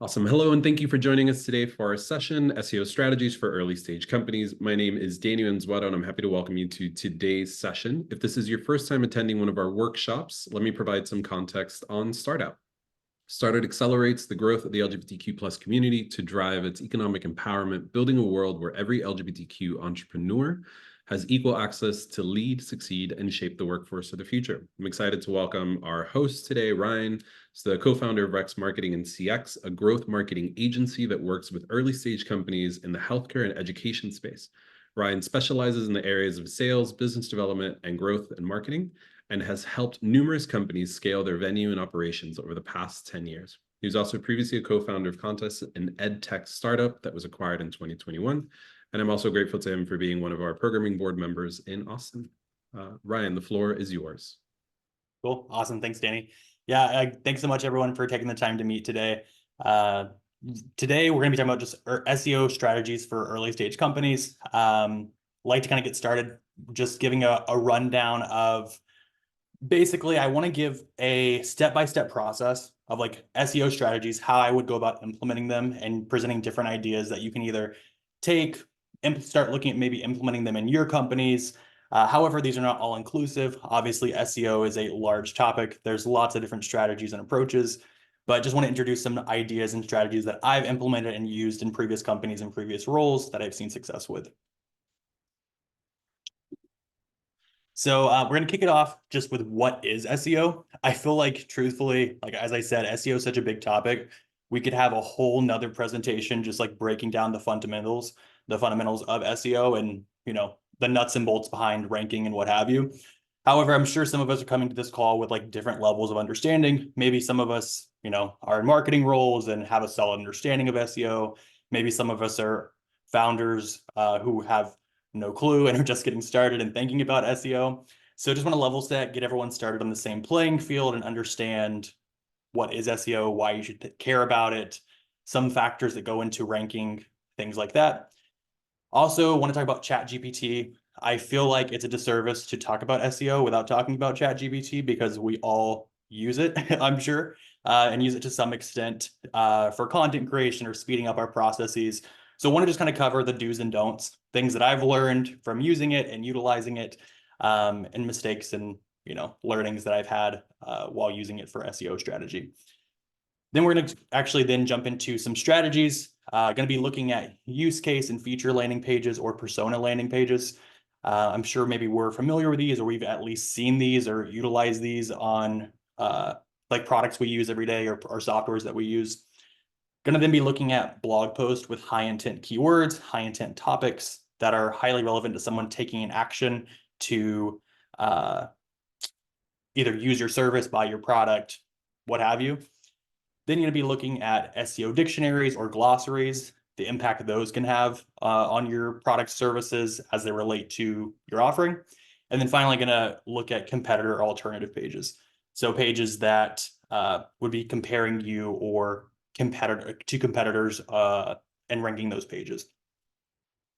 Awesome. Hello, and thank you for joining us today for our session, SEO Strategies for Early Stage Companies. My name is Daniel Nzwado, and I'm happy to welcome you to today's session. If this is your first time attending one of our workshops, let me provide some context on Startup. Startup accelerates the growth of the LGBTQ plus community to drive its economic empowerment, building a world where every LGBTQ entrepreneur has equal access to lead, succeed, and shape the workforce of the future. I'm excited to welcome our host today, Ryan. He's the co-founder of Rex Marketing and CX, a growth marketing agency that works with early stage companies in the healthcare and education space. Ryan specializes in the areas of sales, business development, and growth and marketing, and has helped numerous companies scale their venue and operations over the past 10 years. He was also previously a co-founder of Contest, an ed tech startup that was acquired in 2021. And I'm also grateful to him for being one of our programming board members in Austin. Ryan, the floor is yours. Cool. Awesome. Thanks, Danny. Yeah, thanks so much, everyone, for taking the time to meet today. Today, we're going to be talking about just SEO strategies for early stage companies. Like to kind of get started just giving a rundown of basically, I want to give a step-by-step process of like SEO strategies, how I would go about implementing them and presenting different ideas that you can either take and start looking at maybe implementing them in your companies. However, these are not all inclusive. Obviously, SEO is a large topic. There's lots of different strategies and approaches, but just want to introduce some ideas and strategies that I've implemented and used in previous companies and previous roles that I've seen success with. So we're going to kick it off just with what is SEO. I feel like, truthfully, like as I said, SEO is such a big topic. We could have a whole nother presentation just like breaking down the fundamentals of SEO and, the nuts and bolts behind ranking and what have you. However, I'm sure some of us are coming to this call with like different levels of understanding. Maybe some of us, are in marketing roles and have a solid understanding of SEO. Maybe some of us are founders who have no clue and are just getting started and thinking about SEO. So just want to level set, get everyone started on the same playing field and understand what is SEO, why you should care about it, some factors that go into ranking, things like that. Also want to talk about ChatGPT. I feel like it's a disservice to talk about SEO without talking about ChatGPT because we all use it, I'm sure, and use it to some extent for content creation or speeding up our processes. So I want to just kind of cover the do's and don'ts, things that I've learned from using it and utilizing it, and mistakes and learnings that I've had while using it for SEO strategy. Then we're going to actually then jump into some strategies. Going to be looking at use case and feature landing pages or persona landing pages. I'm sure maybe we're familiar with these or we've at least seen these or utilized these on like products we use every day or softwares that we use. Going to then be looking at blog posts with high intent keywords, high intent topics that are highly relevant to someone taking an action to either use your service, buy your product, what have you. Then you're going to be looking at SEO dictionaries or glossaries, the impact those can have on your product services as they relate to your offering. And then finally going to look at competitor alternative pages. So pages that would be comparing you or competitors and ranking those pages.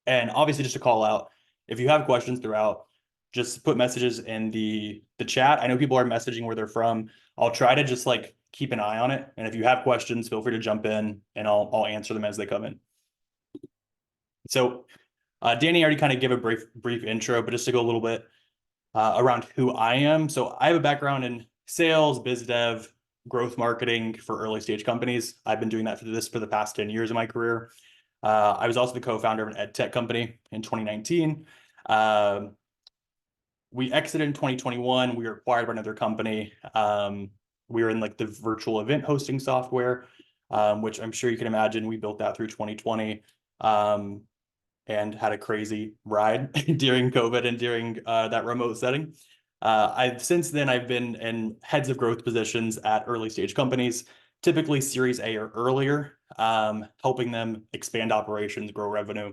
And obviously just to call out, if you have questions throughout, just put messages in the chat. I know people are messaging where they're from. I'll try to just like keep an eye on it. And if you have questions, feel free to jump in and I'll answer them as they come in. So Danny already kind of gave a brief intro, but just to go a little bit around who I am. So I have a background in sales, biz dev, growth marketing for early stage companies. I've been doing that for the past 10 years of my career. I was also the co-founder of an ed tech company in 2019. We exited in 2021. We were acquired by another company. We were in like the virtual event hosting software, which I'm sure you can imagine we built that through 2020 and had a crazy ride during COVID and during that remote setting. Since then, I've been in heads of growth positions at early stage companies, typically Series A or earlier, helping them expand operations, grow revenue.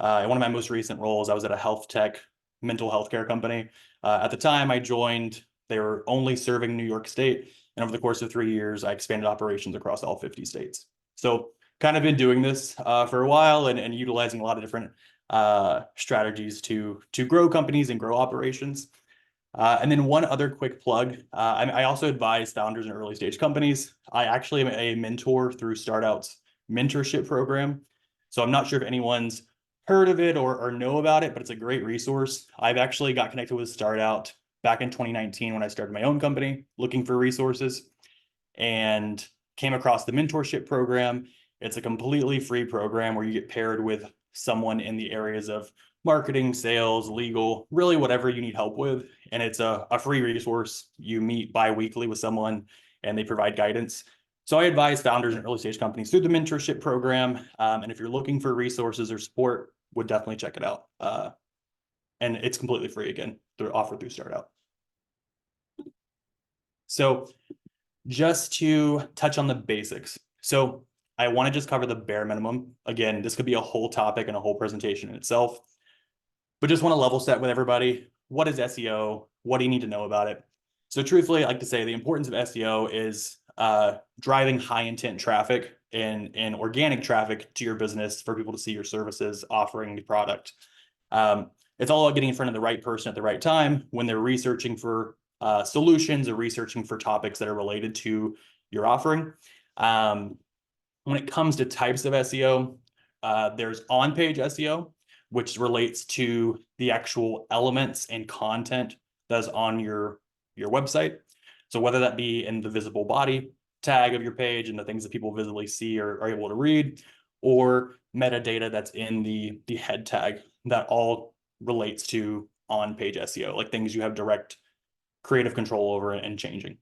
In one of my most recent roles, I was at a health tech mental health care company. At the time I joined, they were only serving New York State. And over the course of 3 years, I expanded operations across all 50 states. So kind of been doing this for a while and utilizing a lot of different strategies to grow companies and grow operations. And then one other quick plug. I also advise founders in early stage companies. I actually am a mentor through Startout's mentorship program. So I'm not sure if anyone's heard of it or know about it, but it's a great resource. I've actually got connected with Startout back in 2019 when I started my own company looking for resources and came across the mentorship program. It's a completely free program where you get paired with someone in the areas of marketing, sales, legal, really whatever you need help with. And it's a free resource. You meet bi-weekly with someone and they provide guidance. So I advise founders in early stage companies through the mentorship program. And if you're looking for resources or support, would definitely check it out. And it's completely free again, offered through Startout. So just to touch on the basics. So I want to just cover the bare minimum. Again, this could be a whole topic and a whole presentation in itself, but just want to level set with everybody. What is SEO? What do you need to know about it? So truthfully, I like to say the importance of SEO is driving high intent traffic and organic traffic to your business for people to see your services, offering the product. It's all about getting in front of the right person at the right time when they're researching for solutions or researching for topics that are related to your offering. When it comes to types of SEO, there's on-page SEO, which relates to the actual elements and content that's on your website. So whether that be in the visible body tag of your page and the things that people visibly see or are able to read, or metadata that's in the head tag, that all relates to on-page SEO, like things you have direct creative control over and changing.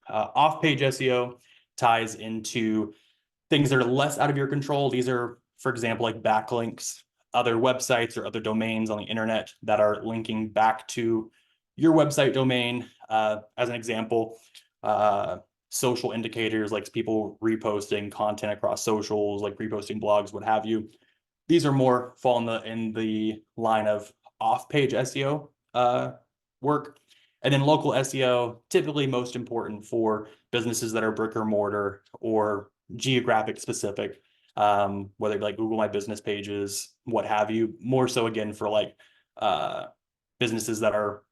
Off-page SEO ties into things that are less out of your control. These are, for example, like backlinks, other websites or other domains on the internet that are linking back to your website domain. As an example, social indicators like people reposting content across socials, like reposting blogs, what have you. These are more fall in the line of off-page SEO work. And then local SEO, typically most important for businesses that are brick or mortar or geographic specific, whether like Google My Business pages, what have you, more so again for like businesses that are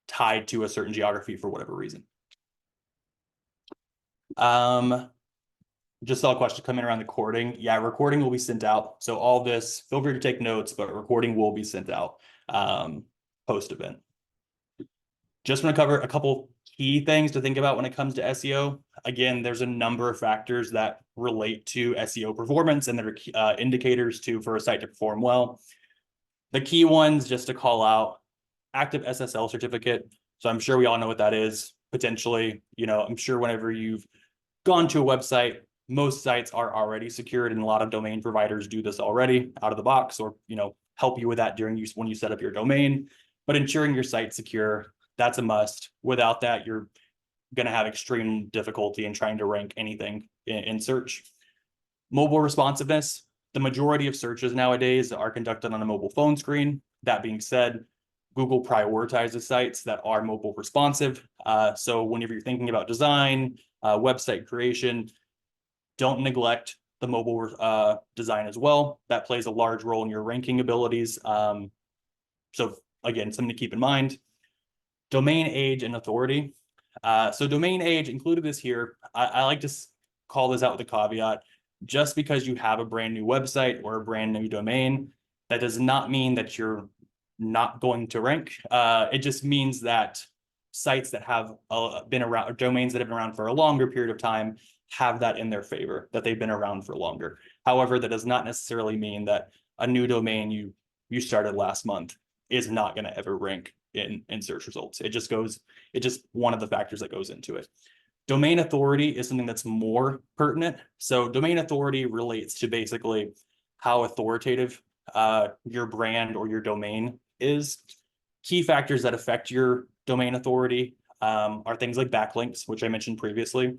tied to a certain geography for whatever reason. Just saw a question come in around the recording. Yeah, recording will be sent out. So all this, feel free to take notes, but recording will be sent out post-event. Just want to cover a couple key things to think about when it comes to SEO. Again, there's a number of factors that relate to SEO performance and that are indicators for a site to perform well. The key ones, just to call out, active SSL certificate. So I'm sure we all know what that is. Potentially, I'm sure whenever you've gone to a website, most sites are already secured, and a lot of domain providers do this already out of the box, or help you with that when you set up your domain. But ensuring your site's secure, that's a must. Without that, you're going to have extreme difficulty in trying to rank anything in search. Mobile responsiveness. The majority of searches nowadays are conducted on a mobile phone screen. That being said, Google prioritizes sites that are mobile responsive. So whenever you're thinking about design, website creation, don't neglect the mobile design as well. That plays a large role in your ranking abilities. So again, something to keep in mind. Domain age and authority. So domain age included this here. I like to call this out with a caveat. Just because you have a brand new website or a brand new domain, that does not mean that you're not going to rank. It just means that sites that have been around, or domains that have been around for a longer period of time, have that in their favor, that they've been around for longer. However, that does not necessarily mean that a new domain you started last month is not going to ever rank in search results. It's just one of the factors that goes into it. Domain authority is something that's more pertinent. So domain authority relates to basically how authoritative your brand or your domain is. Key factors that affect your domain authority are things like backlinks, which I mentioned previously.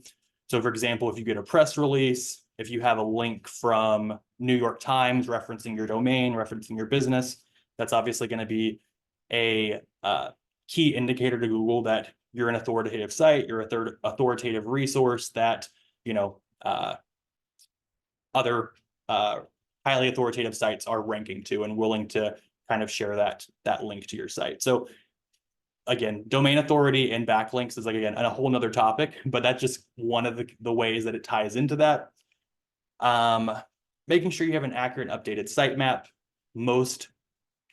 So for example, if you get a press release, if you have a link from New York Times referencing your domain, referencing your business, that's obviously going to be a key indicator to Google that you're an authoritative site, you're a authoritative resource that, other highly authoritative sites are ranking to and willing to kind of share that link to your site. So again, domain authority and backlinks is like, again, a whole nother topic, but that's just one of the ways that it ties into that. Making sure you have an accurate and updated sitemap. Most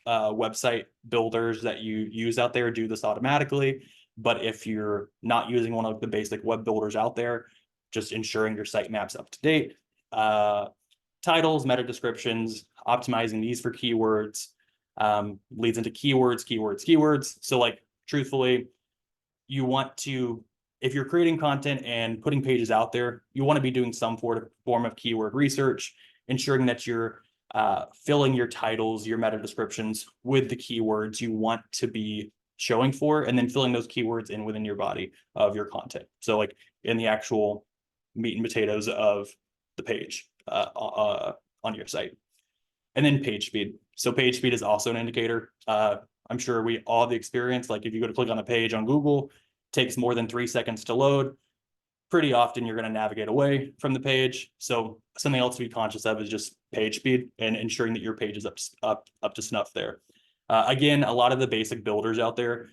website builders that you use out there do this automatically. But if you're not using one of the basic web builders out there, just ensuring your sitemap's up to date. Titles, meta descriptions, optimizing these for keywords, leads into keywords. So like, truthfully, you want to, if you're creating content and putting pages out there, you want to be doing some form of keyword research, ensuring that you're filling your titles, your meta descriptions with the keywords you want to be showing for, and then filling those keywords in within your body of your content. So like in the actual meat and potatoes of the page on your site. And then page speed. So page speed is also an indicator. I'm sure we all have the experience. Like if you go to click on a page on Google, it takes more than 3 seconds to load. Pretty often you're going to navigate away from the page. So something else to be conscious of is just page speed and ensuring that your page is up to snuff there. Again, a lot of the basic builders out there,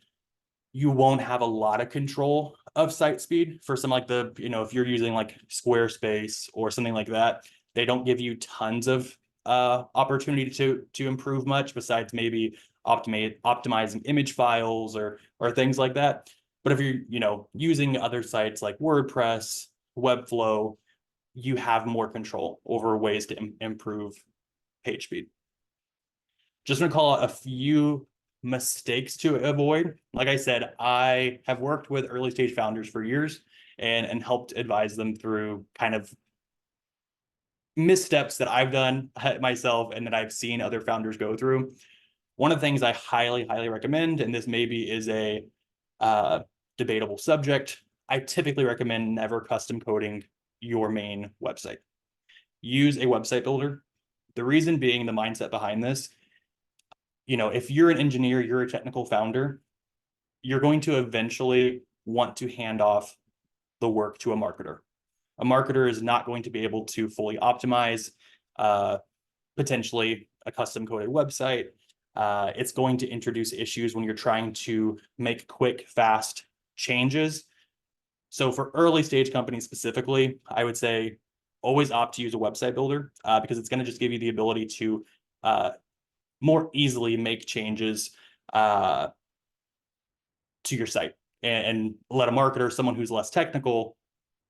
you won't have a lot of control of site speed for some like the, if you're using like Squarespace or something like that, they don't give you tons of opportunity to improve much besides maybe optimizing image files or things like that. But if you're, using other sites like WordPress, Webflow, you have more control over ways to improve page speed. Just gonna call out a few mistakes to avoid. Like I said, I have worked with early stage founders for years and helped advise them through kind of missteps that I've done myself and that I've seen other founders go through. One of the things I highly recommend, and this maybe is a debatable subject, I typically recommend never custom coding your main website. Use a website builder. The reason being, the mindset behind this, if you're an engineer, you're a technical founder, you're going to eventually want to hand off the work to a marketer. A marketer is not going to be able to fully optimize potentially a custom coded website. It's going to introduce issues when you're trying to make quick, fast changes. So for early stage companies specifically, I would say always opt to use a website builder because it's going to just give you the ability to more easily make changes to your site and let a marketer, someone who's less technical,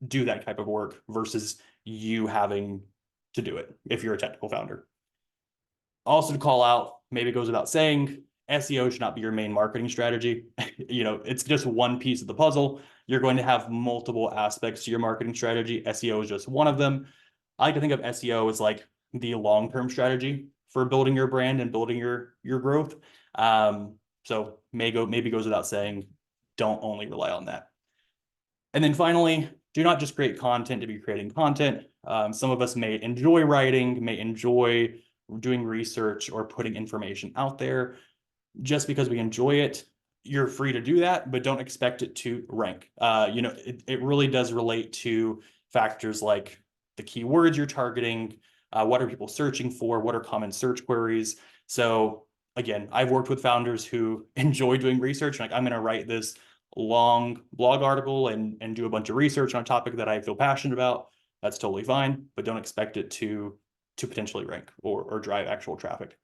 do that type of work versus you having to do it if you're a technical founder. Also to call out, maybe it goes without saying, SEO should not be your main marketing strategy. It's just one piece of the puzzle. You're going to have multiple aspects to your marketing strategy. SEO is just one of them. I like to think of SEO as like the long-term strategy for building your brand and building your growth. So maybe goes without saying, don't only rely on that. And then finally, do not just create content to be creating content. Some of us may enjoy writing, may enjoy doing research or putting information out there. Just because we enjoy it, you're free to do that, but don't expect it to rank. It really does relate to factors like the keywords you're targeting, what are people searching for, what are common search queries. So again, I've worked with founders who enjoy doing research. Like, I'm going to write this long blog article and do a bunch of research on a topic that I feel passionate about. That's totally fine, but don't expect it to potentially rank or drive actual traffic.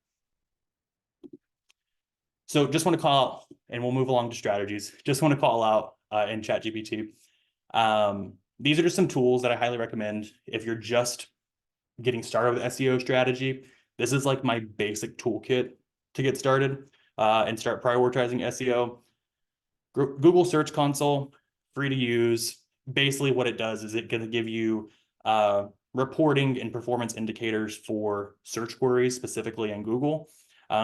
So just want to call out, and we'll move along to strategies. Just want to call out in ChatGPT. These are just some tools that I highly recommend if you're just getting started with SEO strategy. This is like my basic toolkit to get started and start prioritizing SEO. Google Search Console, free to use. Basically what it does is it going to give you reporting and performance indicators for search queries, specifically in Google.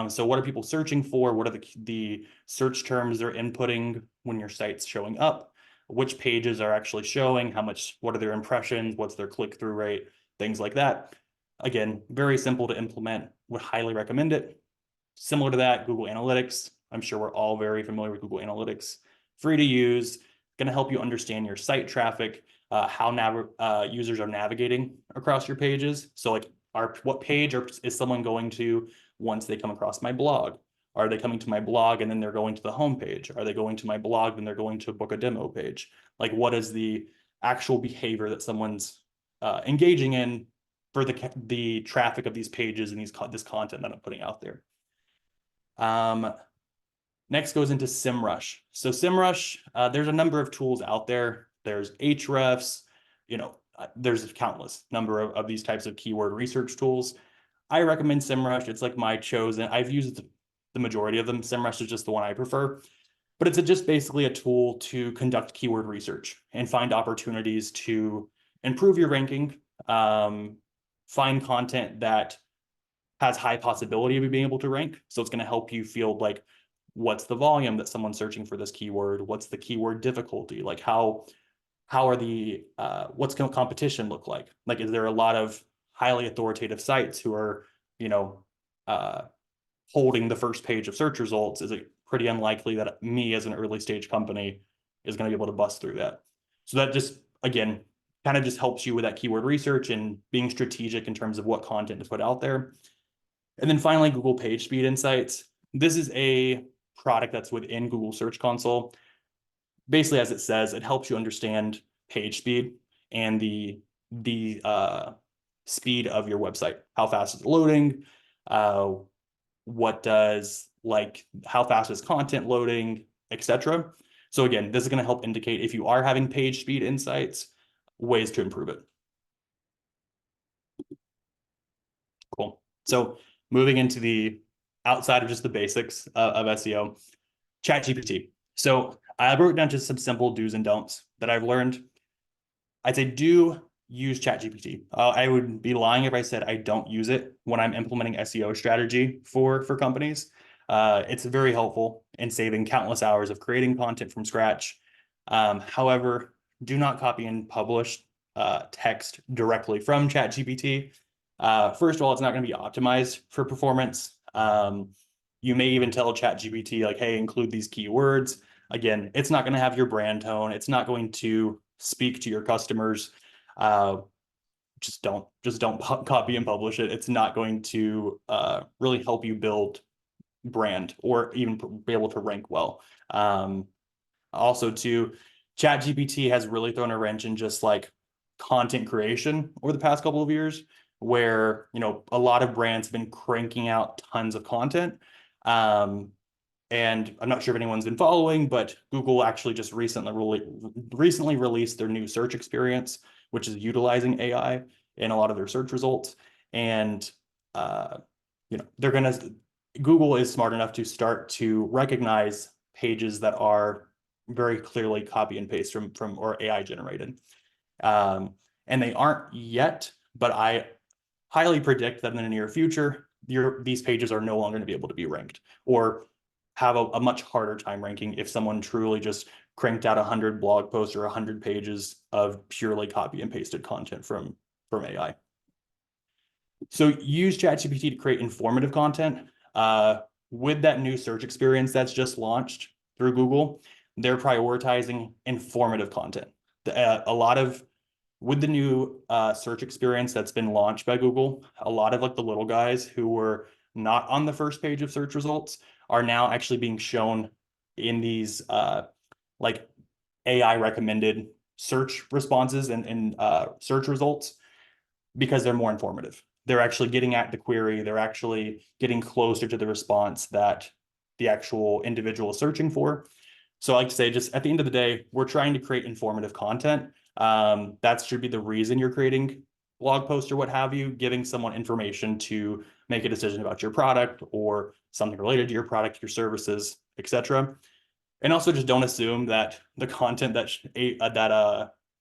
So what are people searching for? What are the search terms they're inputting when your site's showing up? Which pages are actually showing? What are their impressions? What's their click-through rate? Things like that. Again, very simple to implement. Would highly recommend it. Similar to that, Google Analytics. I'm sure we're all very familiar with Google Analytics. Free to use, going to help you understand your site traffic, how users are navigating across your pages. So like what page is someone going to once they come across my blog? Are they coming to my blog and then they're going to the homepage? Are they going to my blog and they're going to book a demo page? Like, what is the actual behavior that someone's engaging in for the traffic of these pages and this content that I'm putting out there? Next goes into SEMrush. So SEMrush, there's a number of tools out there. There's Ahrefs, there's a countless number of these types of keyword research tools. I recommend SEMrush. It's like my chosen. I've used the majority of them. SEMrush is just the one I prefer. But it's just basically a tool to conduct keyword research and find opportunities to improve your ranking, find content that has high possibility of you being able to rank. So it's going to help you feel like, what's the volume that someone's searching for this keyword? What's the keyword difficulty? Like how are the what's competition look like? Like, is there a lot of highly authoritative sites who are, holding the first page of search results? Is it pretty unlikely that me as an early stage company is going to be able to bust through that? So that just, again, kind of just helps you with that keyword research and being strategic in terms of what content to put out there. And then finally, Google Page Speed Insights. This is a product that's within Google Search Console. Basically, as it says, it helps you understand page speed and the speed of your website. How fast is it loading? What does, like, how fast is content loading, etc. So again, this is going to help indicate, if you are having page speed insights, ways to improve it. Cool. So moving into the outside of just the basics of SEO, ChatGPT. So I broke down just some simple do's and don'ts that I've learned. I'd say do use ChatGPT. I would be lying if I said I don't use it when I'm implementing SEO strategy for companies. It's very helpful in saving countless hours of creating content from scratch. However, do not copy and publish text directly from ChatGPT. First of all, it's not going to be optimized for performance. You may even tell ChatGPT, like, hey, include these keywords. Again, it's not going to have your brand tone. It's not going to speak to your customers. Just don't copy and publish it. It's not going to really help you build brand or even be able to rank well. Also, too, ChatGPT has really thrown a wrench in just like content creation over the past couple of years, where a lot of brands have been cranking out tons of content. And I'm not sure if anyone's been following, but Google actually just recently released their new search experience, which is utilizing AI in a lot of their search results. And Google is smart enough to start to recognize pages that are very clearly copy and paste from or AI generated. And they aren't yet, but I highly predict that in the near future, these pages are no longer going to be able to be ranked, or have a much harder time ranking if someone truly just cranked out 100 blog posts or 100 pages of purely copy and pasted content from AI. So use ChatGPT to create informative content. With that new search experience that's just launched through Google, they're prioritizing informative content. With the new search experience that's been launched by Google, a lot of like the little guys who were not on the first page of search results are now actually being shown in these like AI recommended search responses and search results, because they're more informative. They're actually getting at the query. They're actually getting closer to the response that the actual individual is searching for. So I like to say, just at the end of the day, we're trying to create informative content. That should be the reason you're creating blog posts or what have you, giving someone information to make a decision about your product or something related to your product, your services, etc. And also, just don't assume that the content that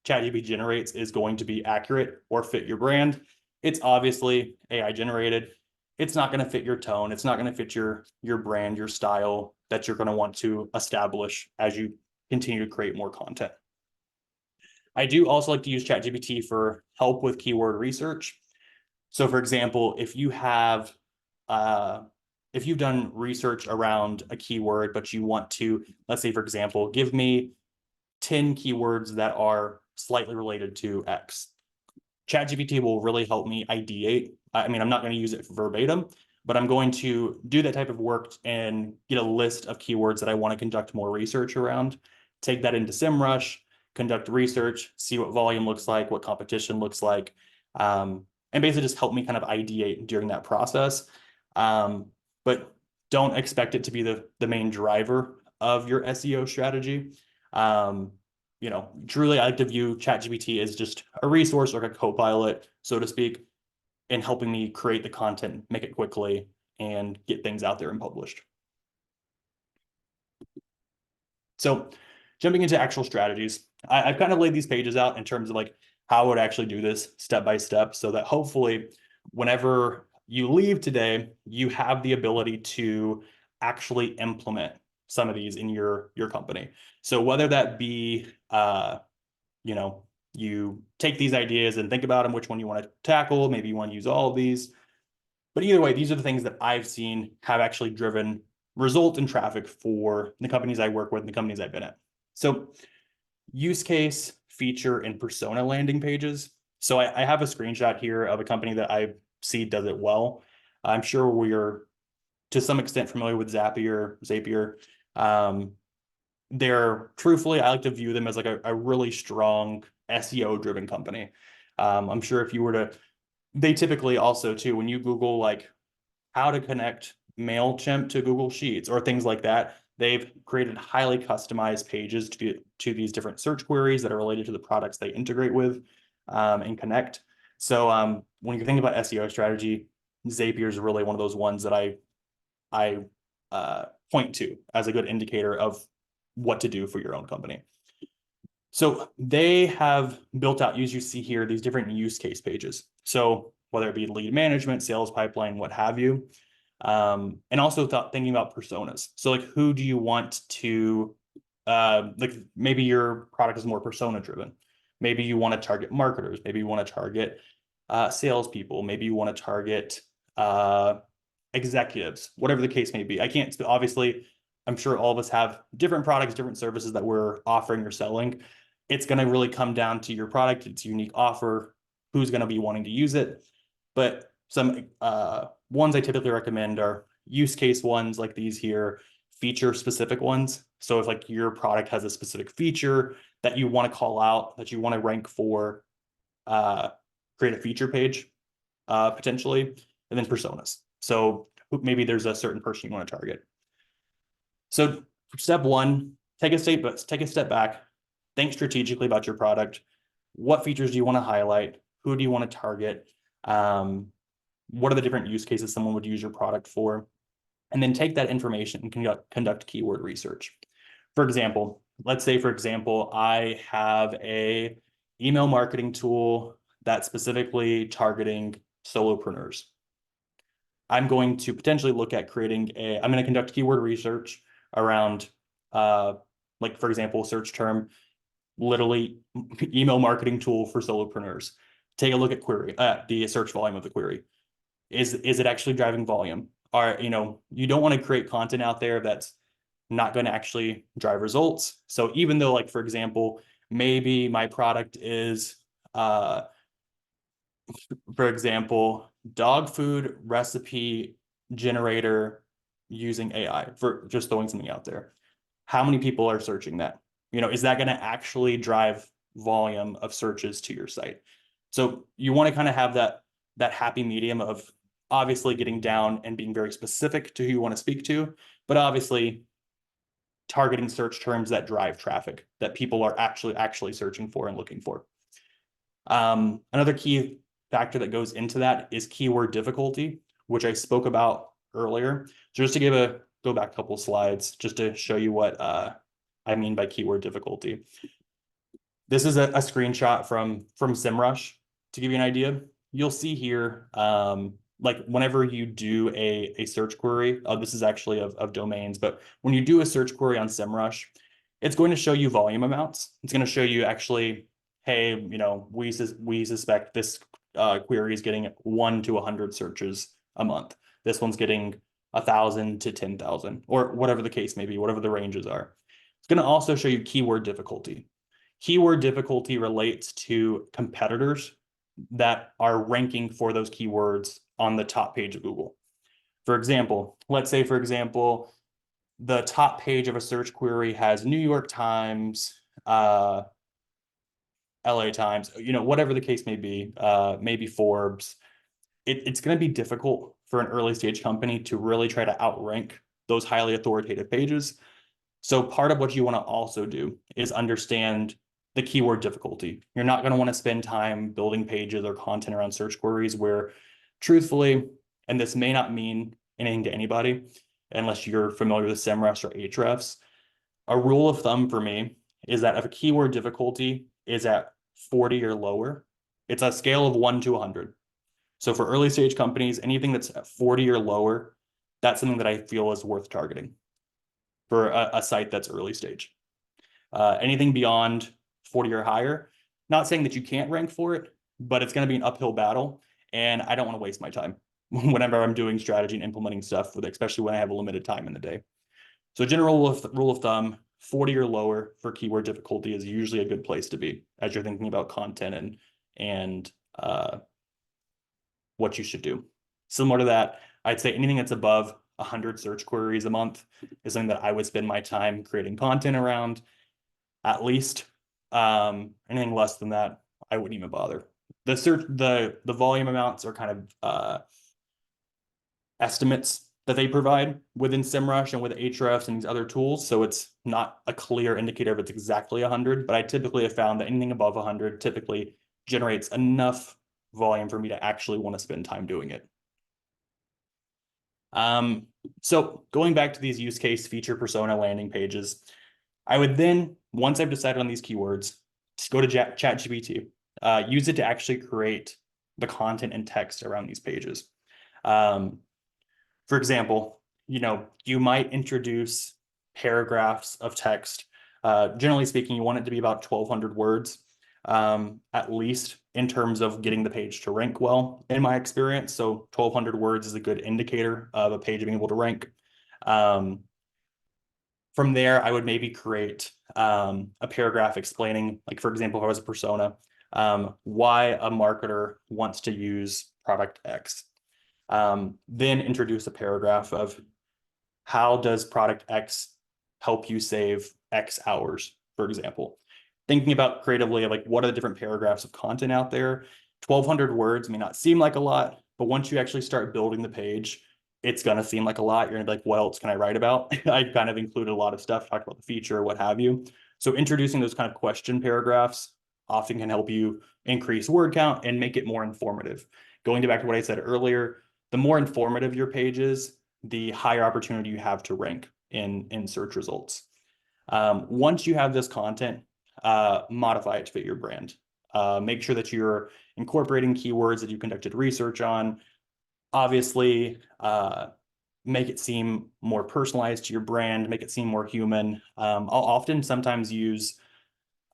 ChatGPT generates is going to be accurate or fit your brand. It's obviously AI generated. It's not going to fit your tone. It's not going to fit your brand, your style that you're going to want to establish as you continue to create more content. I do also like to use ChatGPT for help with keyword research. So for example, if you've done research around a keyword, but you want to, let's say, for example, give me 10 keywords that are slightly related to X. ChatGPT will really help me ideate. I mean, I'm not going to use it verbatim, but I'm going to do that type of work and get a list of keywords that I want to conduct more research around, take that into SEMrush, conduct research, see what volume looks like, what competition looks like, and basically just help me kind of ideate during that process. But don't expect it to be the main driver of your SEO strategy. Truly, I like to view ChatGPT as just a resource or a co-pilot, so to speak, in helping me create the content, make it quickly, and get things out there and published. So jumping into actual strategies, I've kind of laid these pages out in terms of like how I would actually do this step by step, so that hopefully whenever you leave today, you have the ability to actually implement some of these in your company. So whether that be, you take these ideas and think about them, which one you want to tackle, maybe you want to use all of these. But either way, these are the things that I've seen have actually driven result in traffic for the companies I work with and the companies I've been at. So use case, feature, and persona landing pages. So I have a screenshot here of a company that I see does it well. I'm sure we're to some extent familiar with Zapier. They're truthfully, I like to view them as like a really strong SEO driven company. I'm sure if you were to, they typically also too, when you Google like how to connect MailChimp to Google Sheets or things like that, they've created highly customized pages to these different search queries that are related to the products they integrate with and connect. So when you think about SEO strategy, Zapier is really one of those ones that I point to as a good indicator of what to do for your own company. So they have built out, as you see here, these different use case pages. So whether it be lead management, sales pipeline, what have you, and also thinking about personas. So like, who do you want to, like maybe your product is more persona driven. Maybe you want to target marketers. Maybe you want to target salespeople. Maybe you want to target executives, whatever the case may be. I can't, obviously, I'm sure all of us have different products, different services that we're offering or selling. It's going to really come down to your product, its unique offer, who's going to be wanting to use it. But some ones I typically recommend are use case ones like these here, feature specific ones. So if like your product has a specific feature that you want to call out, that you want to rank for, create a feature page potentially, and then personas. So maybe there's a certain person you want to target. So step one, take a step back, think strategically about your product. What features do you want to highlight? Who do you want to target? What are the different use cases someone would use your product for? And then take that information and conduct keyword research. For example, let's say, I have a email marketing tool that's specifically targeting solopreneurs. I'm going to potentially look at I'm going to conduct keyword research around, like, for example, search term, literally email marketing tool for solopreneurs. Take a look at the search volume of the query. Is it actually driving volume? You don't want to create content out there that's not going to actually drive results. So even though, like, for example, maybe my product is, for example, dog food recipe generator using AI, for just throwing something out there. How many people are searching that? Is that going to actually drive volume of searches to your site? So you want to kind of have that happy medium of obviously getting down and being very specific to who you want to speak to, but obviously targeting search terms that drive traffic that people are actually searching for and looking for. Another key factor that goes into that is keyword difficulty, which I spoke about earlier. So just to go back a couple slides, just to show you what I mean by keyword difficulty. This is a screenshot from SEMrush to give you an idea. You'll see here, like whenever you do a search query, this is actually of domains, but when you do a search query on SEMrush, it's going to show you volume amounts. It's going to show you actually, hey, we suspect this query is getting 1 to 100 searches a month. This one's getting 1,000 to 10,000, or whatever the case may be, whatever the ranges are. It's going to also show you keyword difficulty. Keyword difficulty relates to competitors that are ranking for those keywords on the top page of Google. For example, let's say, for example, the top page of a search query has New York Times, LA Times, whatever the case may be, maybe Forbes. It's going to be difficult for an early stage company to really try to outrank those highly authoritative pages. So part of what you want to also do is understand the keyword difficulty. You're not going to want to spend time building pages or content around search queries where, truthfully, and this may not mean anything to anybody unless you're familiar with SEMrush or Ahrefs, a rule of thumb for me is that if a keyword difficulty is at 40 or lower, it's a scale of 1 to 100. So for early stage companies, anything that's at 40 or lower, that's something that I feel is worth targeting for a site that's early stage. Anything beyond 40 or higher, not saying that you can't rank for it, but it's going to be an uphill battle. And I don't want to waste my time whenever I'm doing strategy and implementing stuff, especially when I have a limited time in the day. So general rule of thumb, 40 or lower for keyword difficulty is usually a good place to be as you're thinking about content and what you should do. Similar to that, I'd say anything that's above 100 search queries a month is something that I would spend my time creating content around. At least anything less than that, I wouldn't even bother. The volume amounts are kind of estimates that they provide within SEMrush and with Ahrefs and these other tools. So it's not a clear indicator if it's exactly 100, but I typically have found that anything above 100 typically generates enough volume for me to actually want to spend time doing it. So going back to these use case feature persona landing pages, I would then, once I've decided on these keywords, just go to ChatGPT, use it to actually create the content and text around these pages. For example, you might introduce paragraphs of text. Generally speaking, you want it to be about 1,200 words, at least in terms of getting the page to rank well, in my experience. So 1,200 words is a good indicator of a page being able to rank. From there, I would maybe create a paragraph explaining, like, for example, if I was a persona, why a marketer wants to use product X. Then introduce a paragraph of how does product X help you save X hours, for example. Thinking about creatively, like, what are the different paragraphs of content out there? 1,200 words may not seem like a lot, but once you actually start building the page, it's going to seem like a lot. You're going to be like, what else can I write about? I kind of included a lot of stuff, talked about the feature, what have you. So introducing those kind of question paragraphs often can help you increase word count and make it more informative. Going back to what I said earlier, the more informative your page is, the higher opportunity you have to rank in search results. Once you have this content, modify it to fit your brand. Make sure that you're incorporating keywords that you conducted research on. Obviously, make it seem more personalized to your brand, make it seem more human. I'll often sometimes use,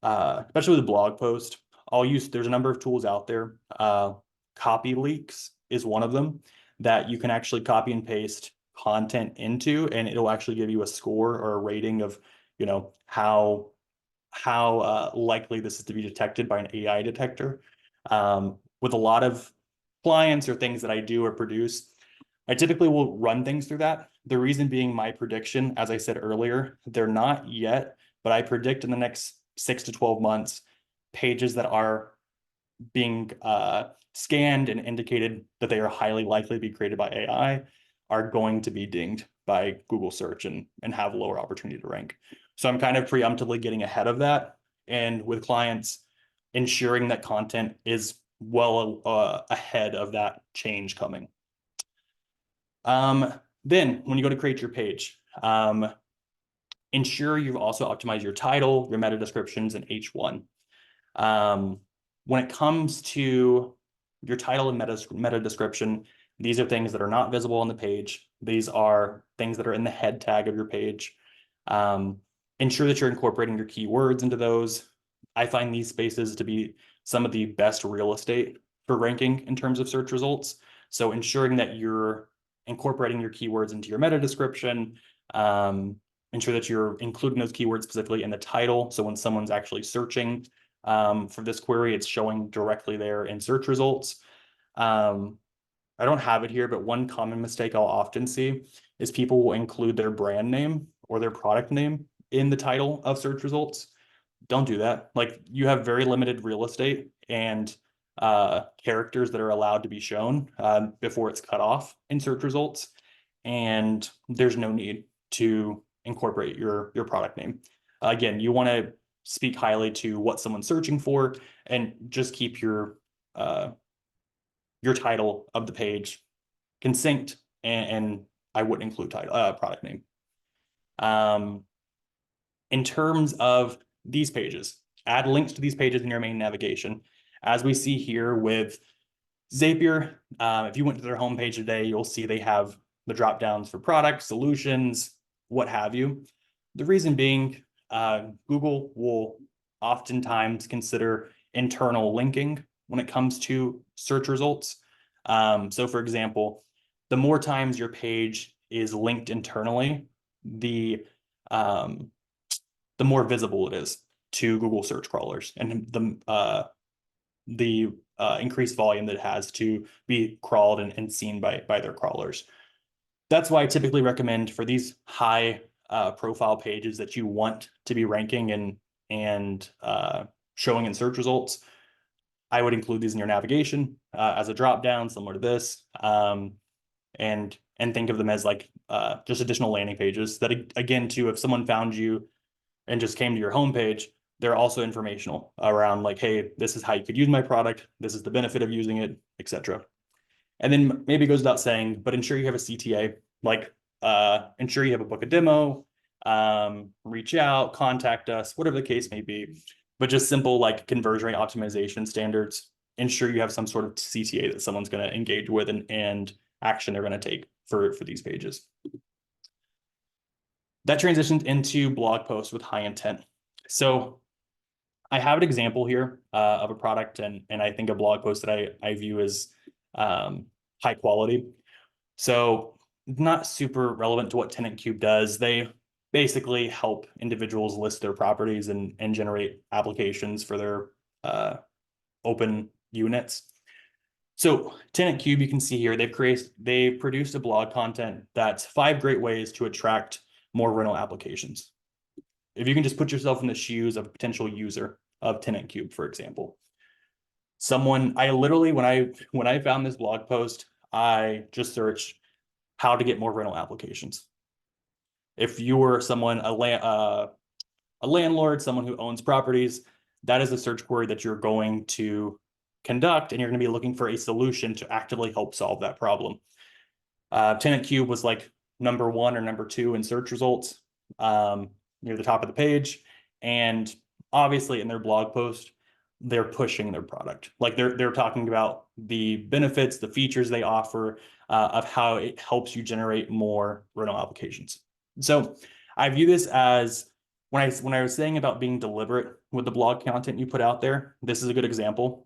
especially with a blog post, there's a number of tools out there. Copy leaks is one of them that you can actually copy and paste content into, and it'll actually give you a score or a rating of, how likely this is to be detected by an AI detector. With a lot of clients or things that I do or produce, I typically will run things through that. The reason being my prediction, as I said earlier, they're not yet, but I predict in the next 6 to 12 months, pages that are being scanned and indicated that they are highly likely to be created by AI are going to be dinged by Google search and have lower opportunity to rank. So I'm kind of preemptively getting ahead of that. And with clients, ensuring that content is well ahead of that change coming. Then when you go to create your page, ensure you've also optimized your title, your meta descriptions, and H1. When it comes to your title and meta description, these are things that are not visible on the page. These are things that are in the head tag of your page. Ensure that you're incorporating your keywords into those. I find these spaces to be some of the best real estate for ranking in terms of search results. So ensuring that you're incorporating your keywords into your meta description, ensure that you're including those keywords specifically in the title. So when someone's actually searching for this query, it's showing directly there in search results. I don't have it here, but one common mistake I'll often see is people will include their brand name or their product name in the title of search results. Don't do that. Like, you have very limited real estate and characters that are allowed to be shown before it's cut off in search results. And there's no need to incorporate your product name. Again, you want to speak highly to what someone's searching for, and just keep your title of the page concinct, and I wouldn't include title product name. In terms of these pages, add links to these pages in your main navigation. As we see here with Zapier, if you went to their homepage today, you'll see they have the drop downs for products, solutions, what have you. The reason being, Google will oftentimes consider internal linking when it comes to search results. So for example, the more times your page is linked internally, the more visible it is to Google search crawlers, and the increased volume that it has to be crawled and seen by their crawlers. That's why I typically recommend for these high profile pages that you want to be ranking and showing in search results, I would include these in your navigation as a drop down similar to this, and think of them as like just additional landing pages that, again, too, if someone found you and just came to your homepage, they're also informational around like, hey, this is how you could use my product, this is the benefit of using it, etc. And then maybe it goes without saying, but ensure you have a CTA, like ensure you have a book a demo, reach out, contact us, whatever the case may be. But just simple like conversion rate optimization standards, ensure you have some sort of CTA that someone's going to engage with and action they're going to take for these pages. That transitioned into blog posts with high intent. So I have an example here of a product and I think a blog post that I view as high quality. So not super relevant to what TenantCube does. They basically help individuals list their properties and generate applications for their open units. So TenantCube, you can see here, they produced a blog content that's 5 great ways to attract more rental applications. If you can just put yourself in the shoes of a potential user of TenantCube, for example. I literally, when I found this blog post, I just searched how to get more rental applications. If you were someone, a landlord, someone who owns properties, that is a search query that you're going to conduct, and you're going to be looking for a solution to actively help solve that problem. TenantCube was like number 1 or number 2 in search results near the top of the page. And obviously in their blog post, they're pushing their product. Like they're talking about the benefits, the features they offer, of how it helps you generate more rental applications. So I view this as, when I was saying about being deliberate with the blog content you put out there, this is a good example.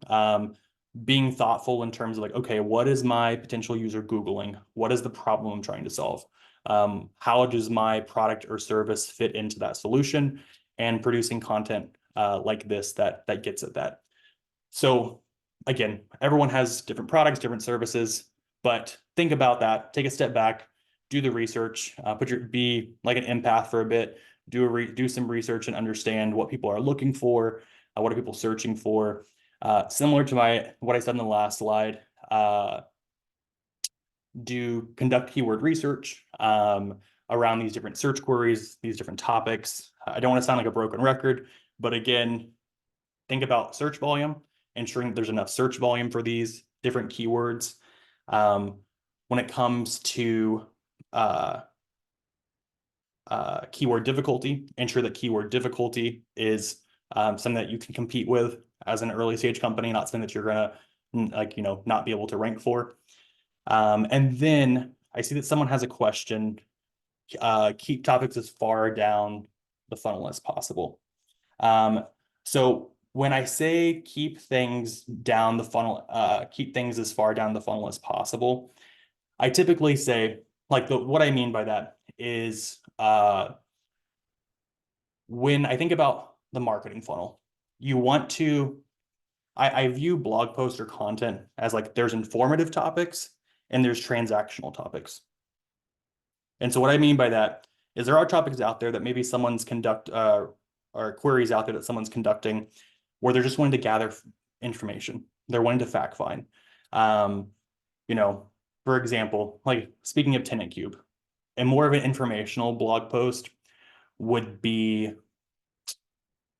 Being thoughtful in terms of like, okay, what is my potential user Googling? What is the problem I'm trying to solve? How does my product or service fit into that solution? And producing content like this that gets at that. So again, everyone has different products, different services, but think about that. Take a step back, do the research, be like an empath for a bit, do some research and understand what people are looking for, what are people searching for. Similar to what I said in the last slide, conduct keyword research around these different search queries, these different topics. I don't want to sound like a broken record, but again, think about search volume, ensuring that there's enough search volume for these different keywords. When it comes to keyword difficulty, ensure that keyword difficulty is something that you can compete with as an early stage company, not something that you're gonna not be able to rank for. And then I see that someone has a question. Keep topics as far down the funnel as possible. So when I say keep things down the funnel, keep things as far down the funnel as possible, I typically say, what I mean by that is when I think about the marketing funnel, you want to, I view blog posts or content as like there's informative topics and there's transactional topics. And so what I mean by that is there are topics out there that maybe someone's or queries out there that someone's conducting where they're just wanting to gather information. They're wanting to fact find. You know, for example, like speaking of Tenant Cube, and more of an informational blog post would be,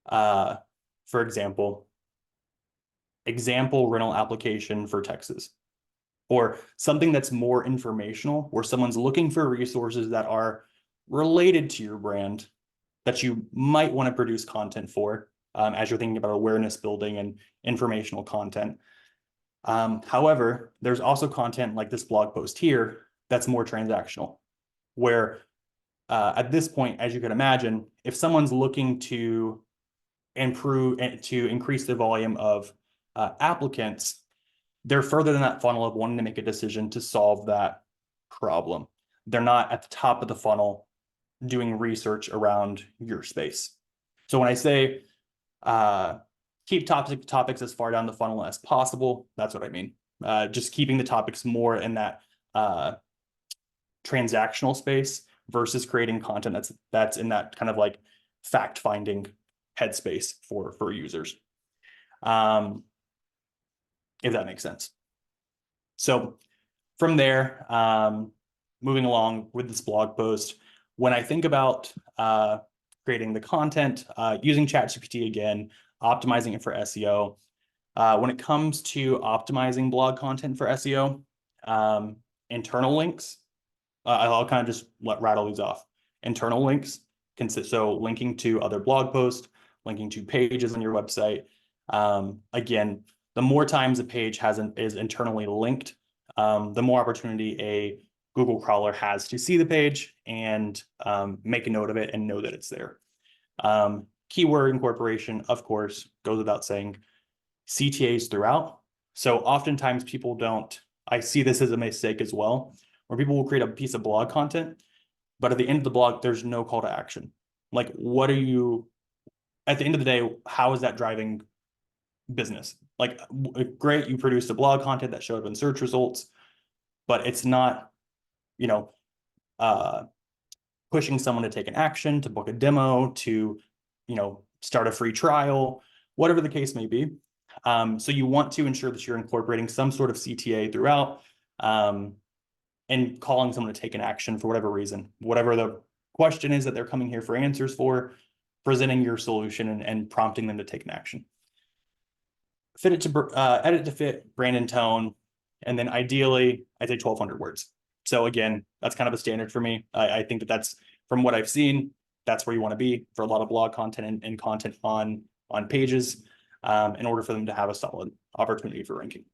for example rental application for Texas, or something that's more informational where someone's looking for resources that are related to your brand that you might want to produce content for as you're thinking about awareness building and informational content. However, there's also content like this blog post here that's more transactional, where at this point, as you can imagine, if someone's looking to improve and to increase the volume of applicants, they're further than that funnel of wanting to make a decision to solve that problem. They're not at the top of the funnel doing research around your space. So when I say keep topics as far down the funnel as possible, that's what I mean. Just keeping the topics more in that transactional space versus creating content that's in that kind of like fact finding headspace for users. If that makes sense. So from there, moving along with this blog post, when I think about creating the content, using ChatGPT again, optimizing it for SEO, when it comes to optimizing blog content for SEO, internal links, I'll kind of just rattle these off. Internal links so linking to other blog posts, linking to pages on your website. Again, the more times a page is internally linked, the more opportunity a Google crawler has to see the page and make a note of it and know that it's there. Keyword incorporation, of course, goes without saying. CTAs throughout. So oftentimes people don't, I see this as a mistake as well, where people will create a piece of blog content, but at the end of the blog, there's no call to action. Like, what are you, at the end of the day, how is that driving business? Like, great, you produced a blog content that showed up in search results, but it's not, you know, pushing someone to take an action, to book a demo, to, you know, start a free trial, whatever the case may be. So you want to ensure that you're incorporating some sort of CTA throughout, and calling someone to take an action for whatever reason, whatever the question is that they're coming here for answers for, presenting your solution and prompting them to take an action. Fit it to edit to fit brand and tone, and then ideally I'd say 1,200 words. So again, that's kind of a standard for me. I think that's from what I've seen, that's where you want to be for a lot of blog content and content on pages, in order for them to have a solid opportunity for ranking.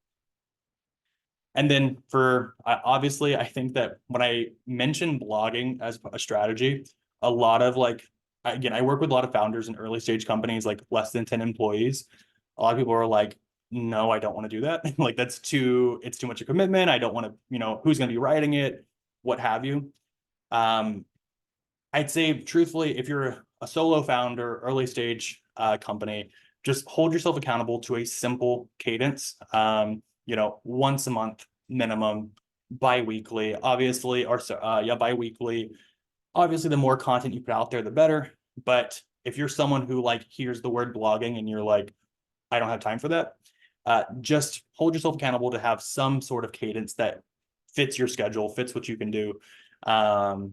And then for obviously, I think that when I mention blogging as a strategy, a lot of again, I work with a lot of founders in early stage companies, like less than 10 employees. A lot of people are like, no, I don't want to do that. Like it's too much a commitment. I don't want to, you know, who's going to be writing it, what have you. I'd say truthfully, if you're a solo founder, early stage company, just hold yourself accountable to a simple cadence. You know, once a month minimum, bi-weekly, obviously, or bi-weekly. Obviously, the more content you put out there, the better. But if you're someone who hears the word blogging and you're like, I don't have time for that, just hold yourself accountable to have some sort of cadence that fits your schedule, fits what you can do. But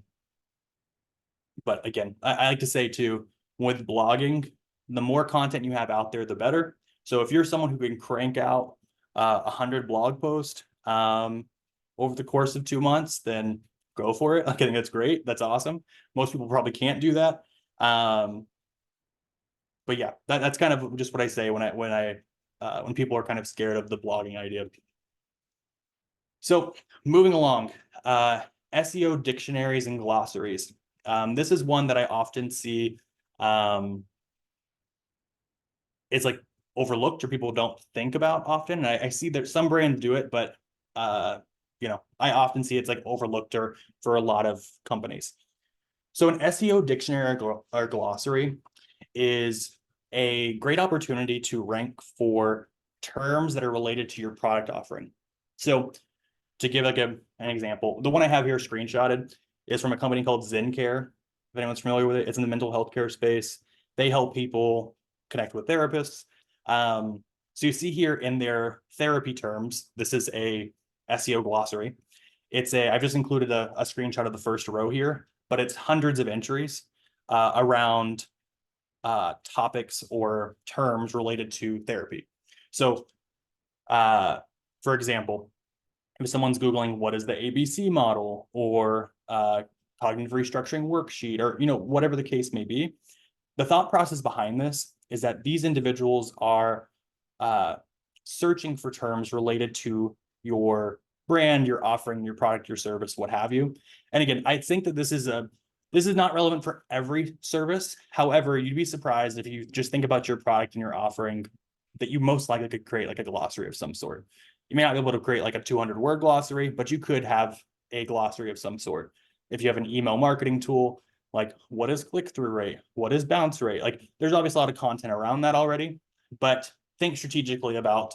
again, I like to say too, with blogging, the more content you have out there, the better. So if you're someone who can crank out 100 blog posts over the course of 2 months, then go for it. I think that's great. That's awesome. Most people probably can't do that. But yeah, that's kind of just what I say when people are kind of scared of the blogging idea. So moving along, SEO dictionaries and glossaries. This is one that I often see. It's overlooked or people don't think about often. And I see that some brands do it, but you know, I often see it's overlooked or for a lot of companies. So an SEO dictionary or glossary is a great opportunity to rank for terms that are related to your product offering. So to give like an example, the one I have here screenshotted is from a company called ZenCare. If anyone's familiar with it, it's in the mental health care space. They help people connect with therapists. So you see here in their therapy terms, this is a SEO glossary. I've just included a screenshot of the first row here, but it's hundreds of entries around topics or terms related to therapy. So, for example, if someone's Googling what is the ABC model or cognitive restructuring worksheet, or whatever the case may be, the thought process behind this is that these individuals are searching for terms related to your brand, your offering, your product, your service, what have you. And again, I think that this is not relevant for every service. However, you'd be surprised if you just think about your product and your offering that you most likely could create like a glossary of some sort. You may not be able to create like a 200-word glossary, but you could have a glossary of some sort. If you have an email marketing tool, like what is click-through rate? What is bounce rate? Like there's obviously a lot of content around that already, but think strategically about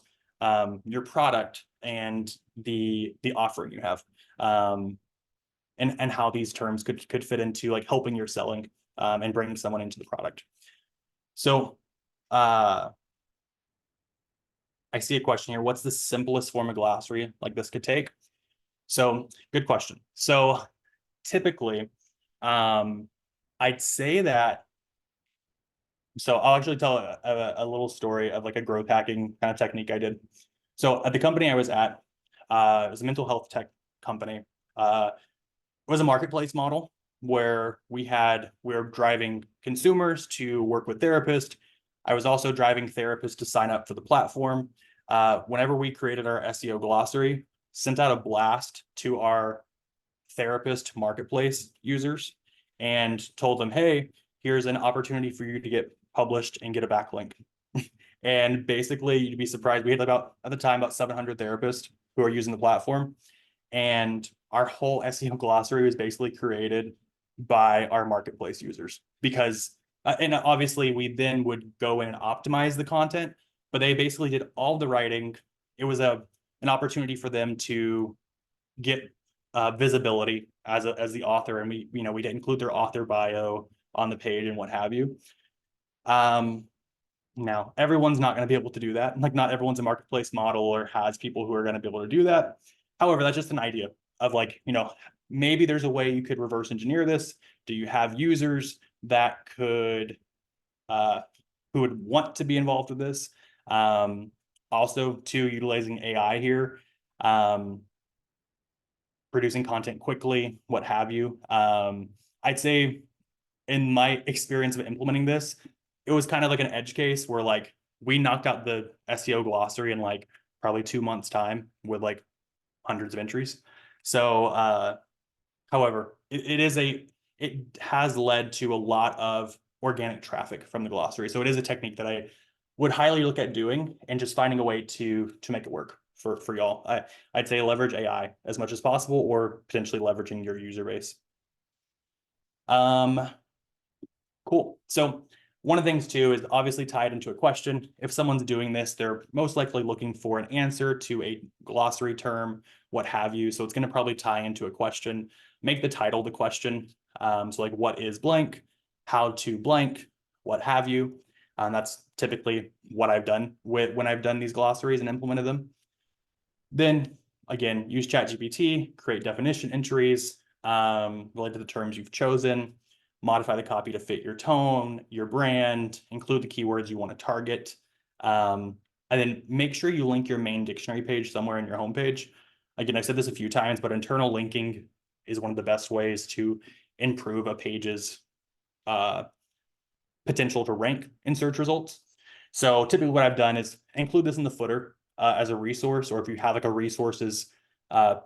your product and the offering you have, and how these terms could fit into like helping your selling and bringing someone into the product. So I see a question here. What's the simplest form of glossary like this could take? So good question. So typically, I'd say that, so I'll actually tell a little story of like a growth hacking kind of technique I did. So at the company I was at, it was a mental health tech company. It was a marketplace model where we were driving consumers to work with therapists. I was also driving therapists to sign up for the platform. Whenever we created our SEO glossary, sent out a blast to our therapist marketplace users and told them, hey, here's an opportunity for you to get published and get a backlink. And basically, you'd be surprised. We had at the time, about 700 therapists who are using the platform. And our whole SEO glossary was basically created by our marketplace users because, and obviously we then would go in and optimize the content, but they basically did all the writing. It was an opportunity for them to get visibility as the author, and we didn't include their author bio on the page and what have you. Now everyone's not going to be able to do that. Like not everyone's a marketplace model or has people who are going to be able to do that. However, that's just an idea of like, maybe there's a way you could reverse engineer this. Do you have users that could who would want to be involved with this? Also, too, utilizing AI here, producing content quickly, what have you. I'd say in my experience of implementing this, it was kind of like an edge case where like we knocked out the SEO glossary in like probably 2 months time with like hundreds of entries. So, however, it has led to a lot of organic traffic from the glossary. So it is a technique that I would highly look at doing and just finding a way to make it work for y'all. I'd say leverage AI as much as possible, or potentially leveraging your user base. Cool. So one of the things too is obviously tied into a question. If someone's doing this, they're most likely looking for an answer to a glossary term, what have you. So it's going to probably tie into a question. Make the title the question. So like, what is blank? How to blank? What have you? That's typically what I've done when I've done these glossaries and implemented them. Then again, use ChatGPT, create definition entries related to the terms you've chosen, modify the copy to fit your tone, your brand, include the keywords you want to target, and then make sure you link your main dictionary page somewhere in your homepage. Again, I've said this a few times, but internal linking is one of the best ways to improve a page's potential to rank in search results. So typically what I've done is include this in the footer as a resource, or if you have like a resources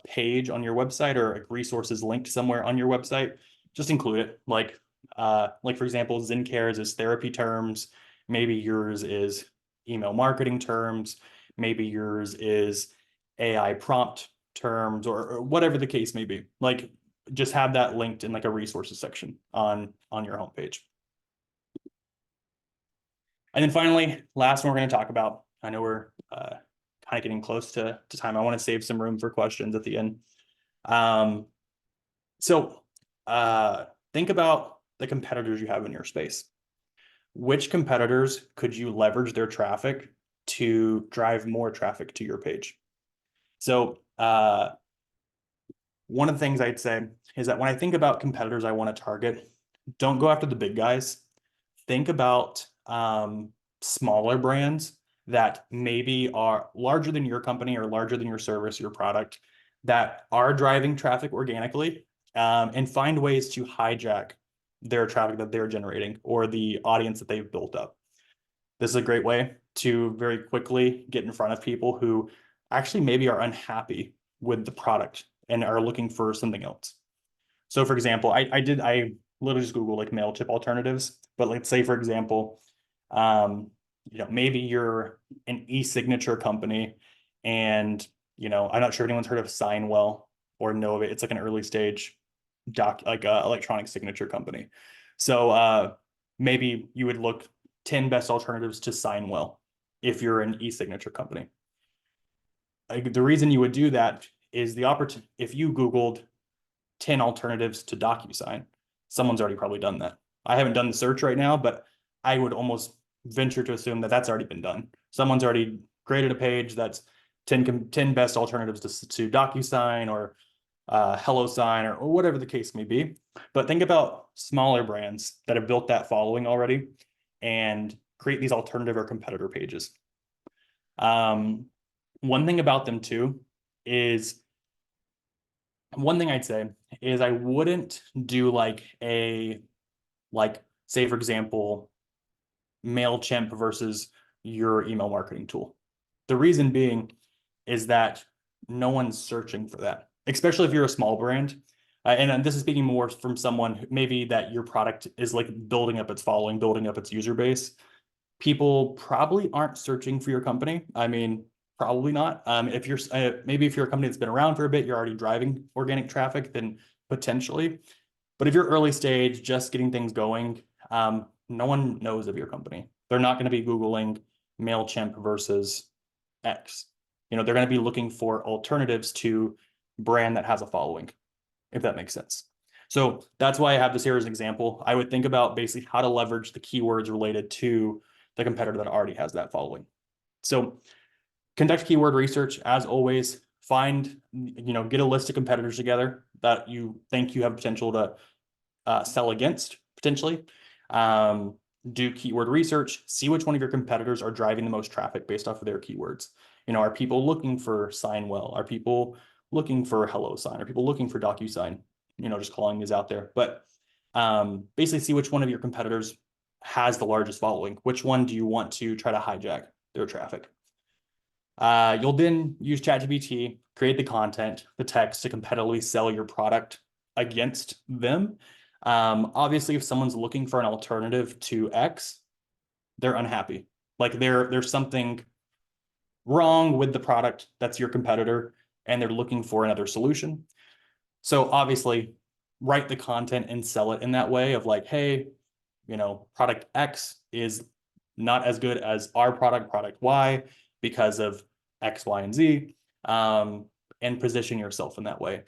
page on your website or a resources linked somewhere on your website, just include it. Like for example, ZenCare's is therapy terms. Maybe yours is email marketing terms. Maybe yours is AI prompt terms, or whatever the case may be. Like just have that linked in like a resources section on your homepage. And then finally, last one we're going to talk about, I know we're kind kind of getting close to time. I want to save some room for questions at the end. Um, so think about the competitors you have in your space. Which competitors could you leverage their traffic to drive more traffic to your page? So one of the things I'd say is that when I think about competitors I want to target, don't go after the big guys. Think about smaller brands that maybe are larger than your company or larger than your service, your product, that are driving traffic organically, and find ways to hijack their traffic that they're generating or the audience that they've built up. This is a great way to very quickly get in front of people who actually maybe are unhappy with the product and are looking for something else. So for example, I literally just Googled like MailChimp alternatives, but let's say, for example, maybe you're an e-signature company and, I'm not sure if anyone's heard of Signwell or know of it. It's like an early stage electronic signature company. So maybe you would look 10 best alternatives to Signwell if you're an e-signature company. The reason you would do that is the opportunity. If you Googled 10 alternatives to DocuSign, someone's already probably done that. I haven't done the search right now, but I would almost venture to assume that that's already been done. Someone's already created a page that's 10 best alternatives to DocuSign or HelloSign or whatever the case may be. But think about smaller brands that have built that following already and create these alternative or competitor pages. One thing about them too is, one thing I'd say is I wouldn't do say, for example, MailChimp versus your email marketing tool. The reason being is that no one's searching for that, especially if you're a small brand. And this is speaking more from someone maybe that your product is like building up its following, building up its user base. People probably aren't searching for your company. I mean, probably not. If you're maybe if you're a company that's been around for a bit, you're already driving organic traffic, then potentially. But if you're early stage, just getting things going, no one knows of your company. They're not going to be Googling MailChimp versus X. They're going to be looking for alternatives to brand that has a following, if that makes sense. So that's why I have this here as an example. I would think about basically how to leverage the keywords related to the competitor that already has that following. So conduct keyword research, as always. Find, get a list of competitors together that you think you have potential to sell against, potentially. Do keyword research, see which one of your competitors are driving the most traffic based off of their keywords. Are people looking for Signwell? Are people looking for HelloSign? Are people looking for DocuSign? Just calling these out there. But basically see which one of your competitors has the largest following. Which one do you want to try to hijack their traffic? You'll then use ChatGPT, create the content, the text to competitively sell your product against them. Obviously, if someone's looking for an alternative to X, they're unhappy. Like there's something wrong with the product that's your competitor, and they're looking for another solution. So obviously, write the content and sell it in that way of like, hey, product X is not as good as our product Y, because of X, Y, and Z, and position yourself in that way.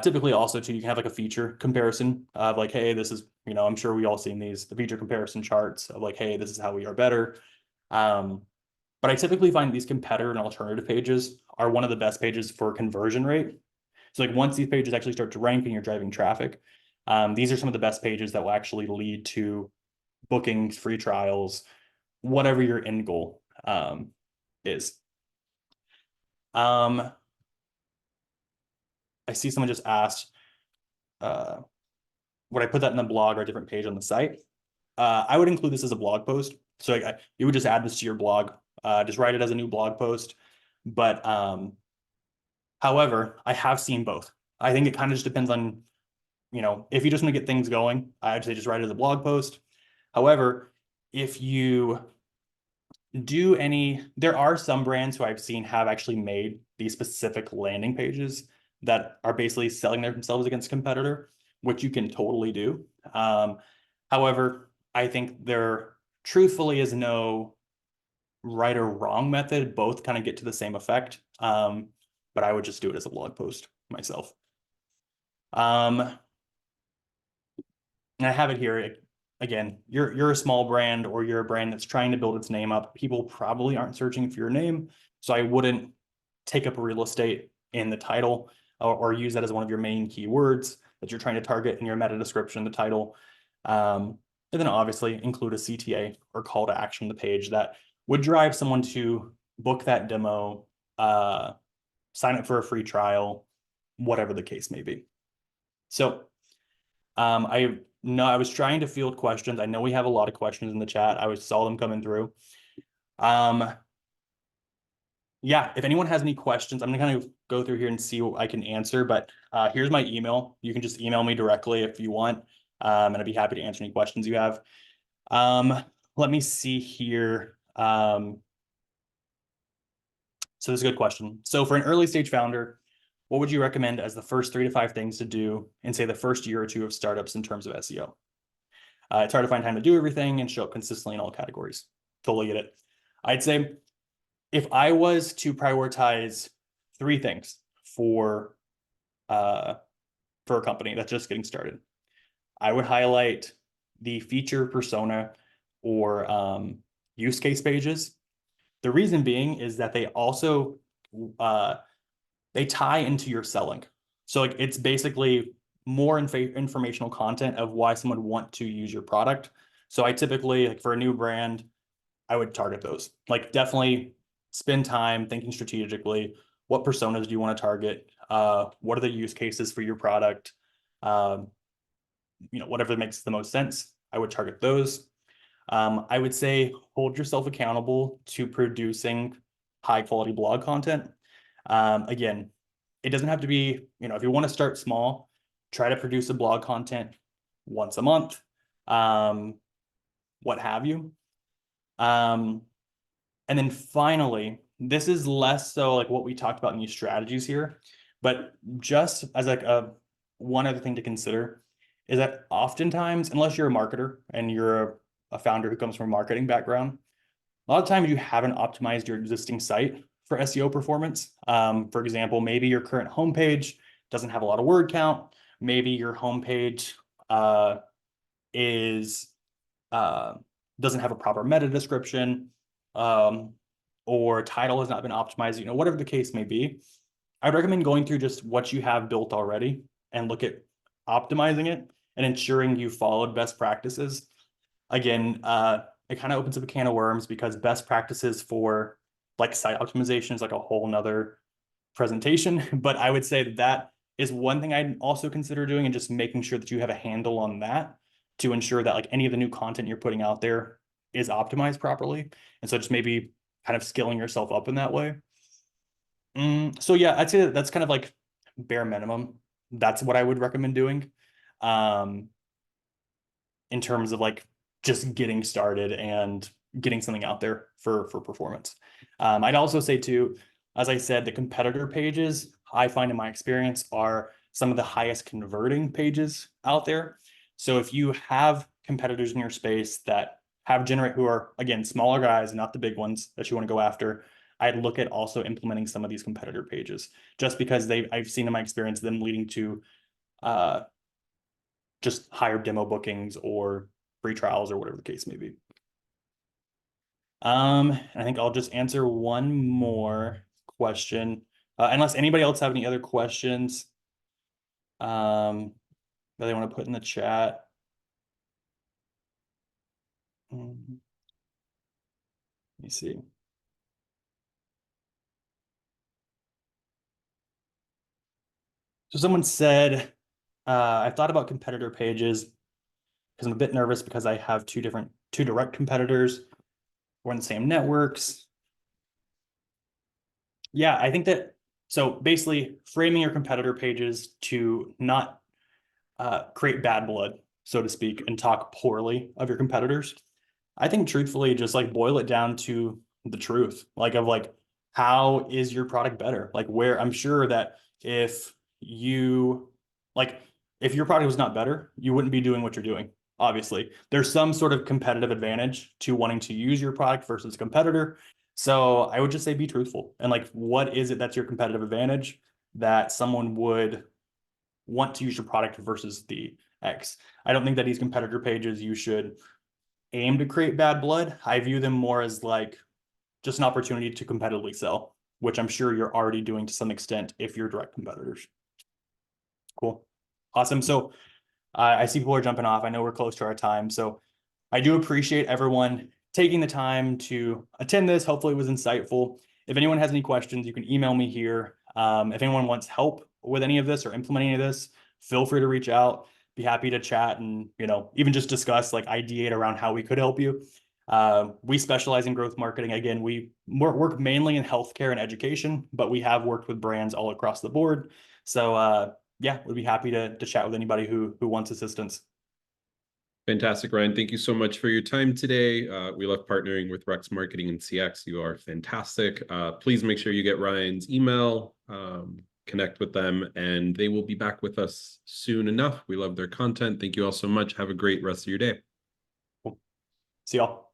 Typically also too, you can have like a feature comparison of like, hey, this is, I'm sure we all seen the feature comparison charts of like, hey, this is how we are better. But I typically find these competitor and alternative pages are one of the best pages for conversion rate. So like once these pages actually start to rank and you're driving traffic, these are some of the best pages that will actually lead to bookings, free trials, whatever your end goal is. I see someone just asked, would I put that in the blog or a different page on the site? I would include this as a blog post. So you would just add this to your blog, just write it as a new blog post. But however, I have seen both. I think it kind of just depends on, if you just want to get things going, I'd say just write it as a blog post. However, if you there are some brands who I've seen have actually made these specific landing pages that are basically selling themselves against a competitor, which you can totally do. However, I think there truthfully is no right or wrong method. Both kind of get to the same effect. But I would just do it as a blog post myself. And I have it here. Again, you're a small brand, or you're a brand that's trying to build its name up. People probably aren't searching for your name, so I wouldn't take up real estate in the title, or use that as one of your main keywords that you're trying to target in your meta description, the title. And then obviously include a CTA or call to action on the page that would drive someone to book that demo, sign up for a free trial, whatever the case may be. So I know I was trying to field questions. I know we have a lot of questions in the chat. I saw them coming through. Yeah, if anyone has any questions, I'm gonna kind of go through here and see what I can answer, but here's my email. You can just email me directly if you want, and I'd be happy to answer any questions you have. Let me see here. So this is a good question. So for an early stage founder, what would you recommend as the first 3 to 5 things to do in, say, the first year or two of startups in terms of SEO? It's hard to find time to do everything and show up consistently in all categories. Totally get it. I'd say if I was to prioritize 3 things for a company that's just getting started, I would highlight the feature persona or use case pages. The reason being is that they also they tie into your selling. So like it's basically more informational content of why someone would want to use your product. So I typically, like for a new brand, I would target those. Like definitely spend time thinking strategically. What personas do you want to target? What are the use cases for your product? Whatever makes the most sense, I would target those. I would say hold yourself accountable to producing high quality blog content. Again, it doesn't have to be, if you want to start small, try to produce a blog content once a month, what have you. And then finally, this is less so like what we talked about in these strategies here, but just as like one other thing to consider is that oftentimes, unless you're a marketer and you're a founder who comes from a marketing background, a lot of times you haven't optimized your existing site for SEO performance. For example, maybe your current homepage doesn't have a lot of word count. Maybe your homepage doesn't have a proper meta description, or title has not been optimized, whatever the case may be. I'd recommend going through just what you have built already and look at optimizing it and ensuring you followed best practices. Again, it kind of opens up a can of worms because best practices for like site optimization is like a whole nother presentation. But I would say that is one thing I'd also consider doing, and just making sure that you have a handle on that to ensure that like any of the new content you're putting out there is optimized properly. And so just maybe kind of skilling yourself up in that way. So yeah, I'd say that's kind of like bare minimum. That's what I would recommend doing in terms of like just getting started and getting something out there for performance. I'd also say too, as I said, the competitor pages I find in my experience are some of the highest converting pages out there. So if you have competitors in your space that who are, again, smaller guys, not the big ones that you want to go after, I'd look at also implementing some of these competitor pages, just because I've seen in my experience them leading to just higher demo bookings or free trials or whatever the case may be. I think I'll just answer one more question, unless anybody else have any other questions that they want to put in the chat. Let me see. So someone said, I've thought about competitor pages because I'm a bit nervous because I have two direct competitors. We're in the same networks. Yeah, I think that, so basically framing your competitor pages to not create bad blood, so to speak, and talk poorly of your competitors. I think truthfully, just like boil it down to the truth, like of like, how is your product better? Like where I'm sure that if your product was not better, you wouldn't be doing what you're doing. Obviously, there's some sort of competitive advantage to wanting to use your product versus competitor. So I would just say be truthful. And like, what is it that's your competitive advantage that someone would want to use your product versus the X? I don't think that these competitor pages you should aim to create bad blood. I view them more as like just an opportunity to competitively sell, which I'm sure you're already doing to some extent if you're direct competitors. Cool. Awesome. So I see people are jumping off. I know we're close to our time. So I do appreciate everyone taking the time to attend this. Hopefully it was insightful. If anyone has any questions, you can email me here. If anyone wants help with any of this or implementing any of this, feel free to reach out. Be happy to chat and, even just discuss, like, ideate around how we could help you. We specialize in growth marketing. Again, we work mainly in healthcare and education, but we have worked with brands all across the board. So yeah, we'd be happy to chat with anybody who wants assistance. Fantastic, Ryan. Thank you so much for your time today. We love partnering with Rex Marketing and CX. You are fantastic. Please make sure you get Ryan's email, connect with them, and they will be back with us soon enough. We love their content. Thank you all so much. Have a great rest of your day. Cool. See y'all.